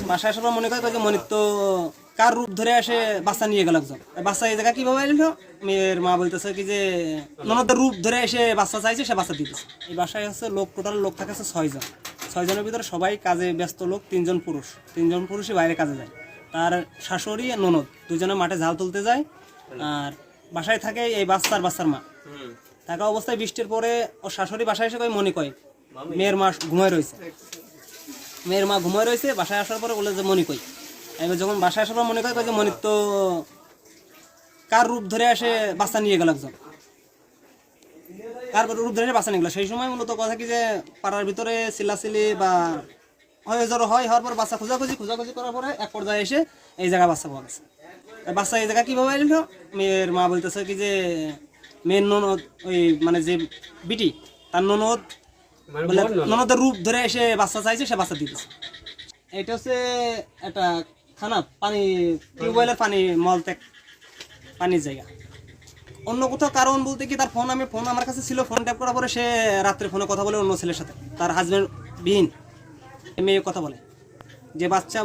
বাসায় আসার পর মনে করে যে মনির তো কার রূপ ধরে আসে বাচ্চা নিয়ে গেল একজন। বাচ্চা এই জায়গা কিভাবে এলো? মেয়ের মা বলতেছে কি যে ননদের রূপ ধরে এসে বাচ্চা চাইছে, সে বাচ্চা দিতেছে। এই বাসায় হচ্ছে লোক, টোটাল লোক থাকে 6 জন। 6 জনের ভিতরে সবাই কাজে ব্যস্ত লোক, 3জন পুরুষ। 3জন পুরুষই বাইরে কাজে যায়। তার শাশুড়ি আর ননদ দুজনে মাঠে ঝাল তুলতে যায়। আর বাসায় থাকে এই বাচ্চার মা। থাকা অবস্থায় বৃষ্টির পরে ওর শাশুড়ি বাসায় এসে মনে কয় মেয়ের মা ঘুমায় রয়েছে। মেয়ের মা ঘুমায় রয়েছে। বাসায় আসার পরে বলে যে মনি কই। এবার যখন বাসায় আসার পর মনে করে যে মনির তো কার রূপ ধরে আসে বাচ্চা নিয়ে গেল একজন। কার রূপ ধরে বাচ্চা নিয়ে গেল। সেই সময় মূলত কথা কি যে পাড়ার ভিতরে চিল্লাচিল্লি বা হওয়ার পর বাচ্চা খোঁজাখুঁজি করার পরে এক পর্যায়ে এসে এই জায়গায় বাচ্চা পাওয়া গেছে। বাচ্চা এই জায়গা কিভাবে এলো? মেয়ের মা বলতেছে কি যে মেয়ের ননদ, ওই মানে যে বিটি, তার ননদ বলে ননদের রূপ ধরে এসে বাচ্চা চাইছে, সে বাচ্চা দিতেছে। এটা হচ্ছে একটা খানা পানি, টিউবওয়েলের পানি, মলত্যাগ পানির জায়গা। অন্য কোথাও কারণ বলতে কি তার ফোন আমার কাছে ছিল। ফোন ট্যাপ করার পরে সে রাত্রে ফোনে কথা বলে অন্য ছেলের সাথে, তার হাজবেন্ড বিহীন মেয়ে কথা বলে যে বাচ্চা